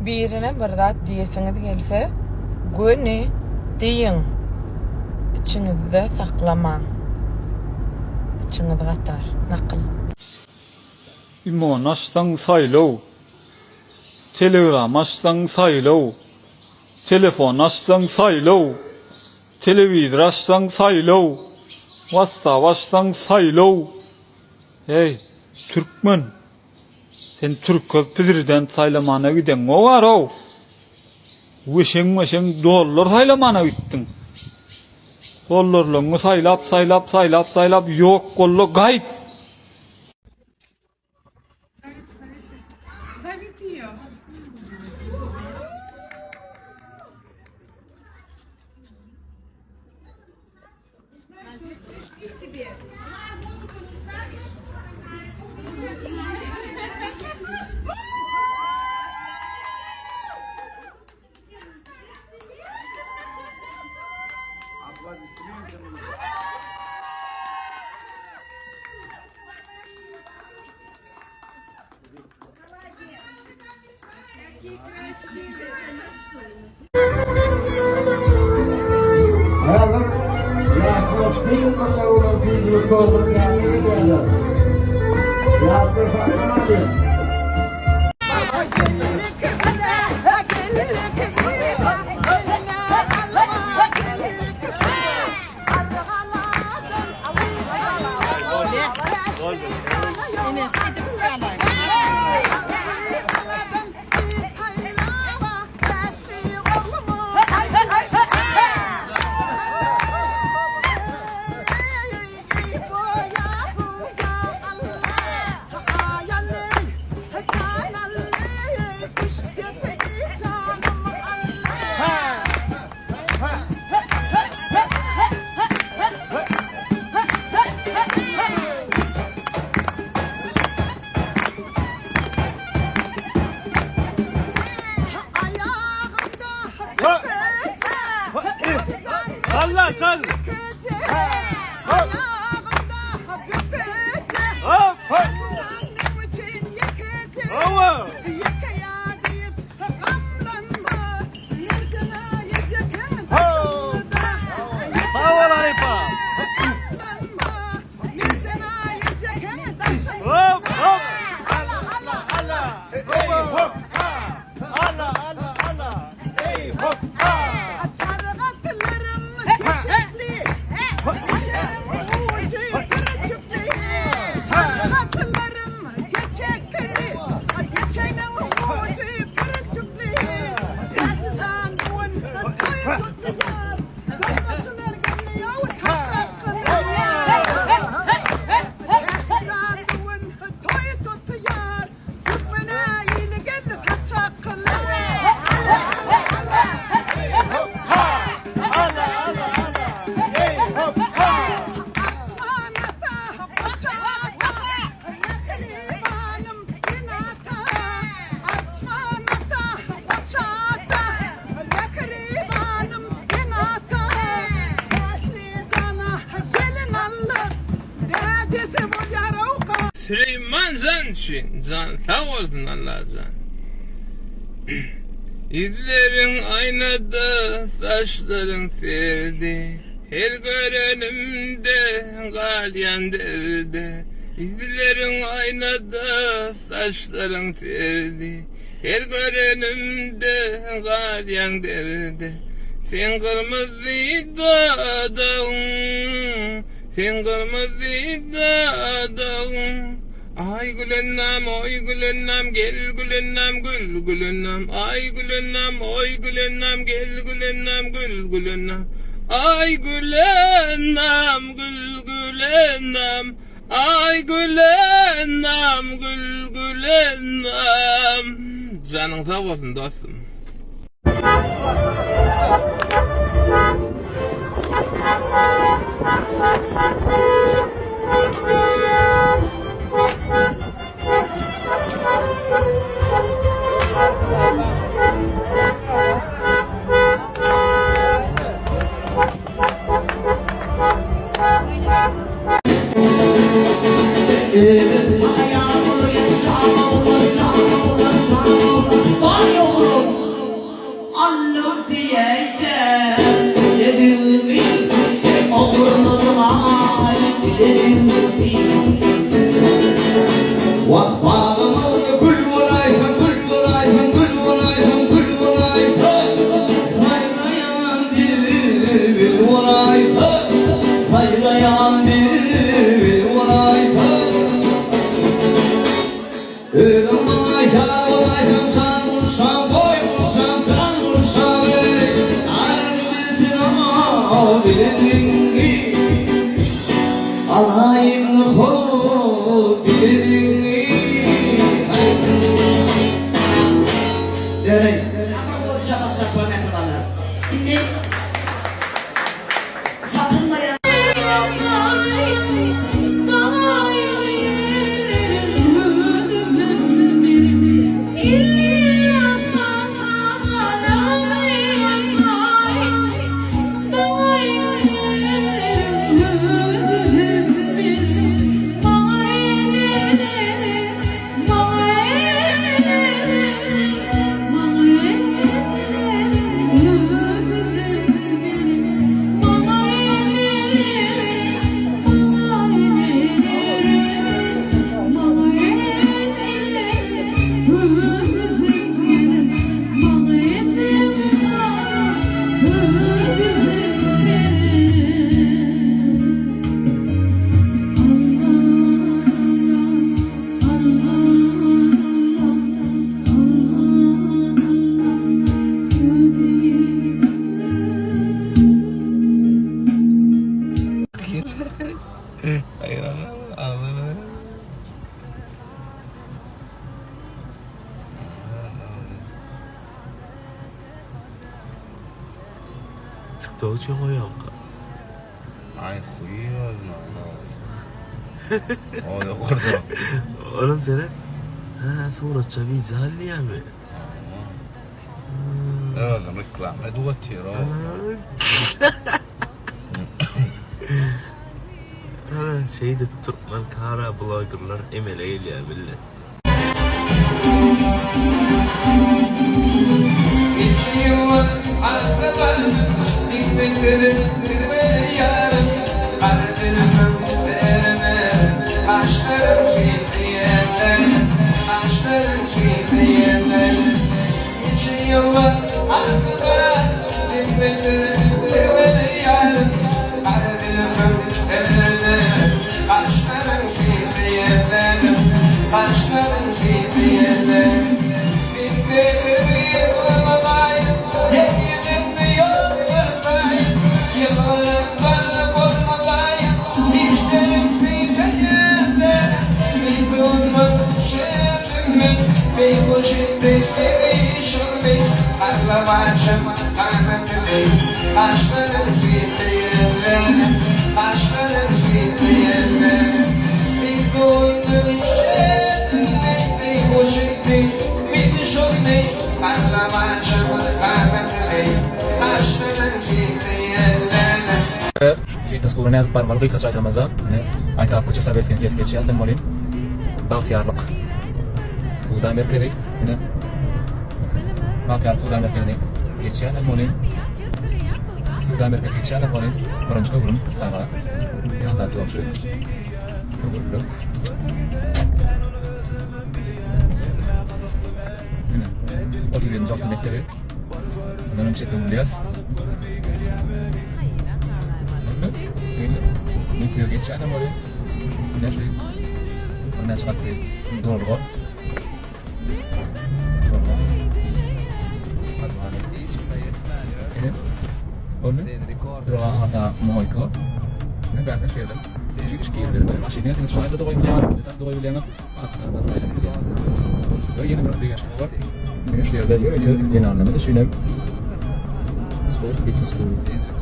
birine bir zat diýesiňiz gelse, göni diýin. İçiňizde saklamaň. İçiňiz gatar, nakıl. İmon açsaň saýlaw. Telegram açsaň saýlaw. Telefon açsaň saýlaw. Telewizor açsaň saýlaw. WhatsApp açsaň saýlaw. Hey, Türkmen. Sen Türk'e prezident saylamana giden o var o. Weşeň dollar saylamana gittin. Dollarlaryňy saylap yok gollo gayt. Завитиё. Allah çal. Süleyman Zançin, can sağ olsun Allah can. İzlerin aynada, saçların sevdi. Her görenimde, galyan derdi. İzlerin aynada, saçların sevdi. Her görenimde, galyan derdi. Sen kırmızı dağdağın, sen kırmızı dağdağın. Ay gülennam, oy gülennam, gel gülennam, gül gülennam. Ay gülennam, oy gülennam, gel gülennam, gül gülennam. Ay gülennam, gül gülennam. Ay gülennam, gül gülennam. Canın sağ olsun dostum. Ayağımı çalma, çalma, çalma, var yolu. biledin alayın ho biledin derey Ama bu şapak mekanlar. Şimdi satılmayan TikTok çıkıyor. Ay koyuyoruz mu? O yok orada. Oğlum senin صورة شبيه زهلي يا عمي. هذا ركلام ادوات تيرا. شهيد التركمان كارا بلوجرlar emeleyil ya millet. geçiyor arkadan dikmekleri yarım ardından verme aşkların şiiriyeler aşkların şiiriyeler geçiyor arkadan dikmekleri yarım ardından verme aşkların şiiriyeler aşkların şiiriyeler dikmekleri في تذكرنا برمجة خشاية ماذا؟ أنت أكو جسا بس كيف كذي هذا مولين باختيار لك فودا مركزي هنا باختيار فودا مركزي كذي هذا مولين فودا مركزي كذي هذا مولين برنج كورن ثابا هذا دوام شوي كورن هنا أوتي جوكت مكتبه هذا نمشي كملياس Video geçeceğim oraya. Ne şey? Ondan sonra doğru. Doğru. Hadi. Onu. Doğa ada moiko. Ne ben de şeyden. Küçük giyimleri böyle. Şimdi şu anda da oynayacağım. Doğru bilemem. Böyle yeni bir şey var. Ne şeyde yürüyor. Yeni anlamda düşünüyorum. Spor, fitness,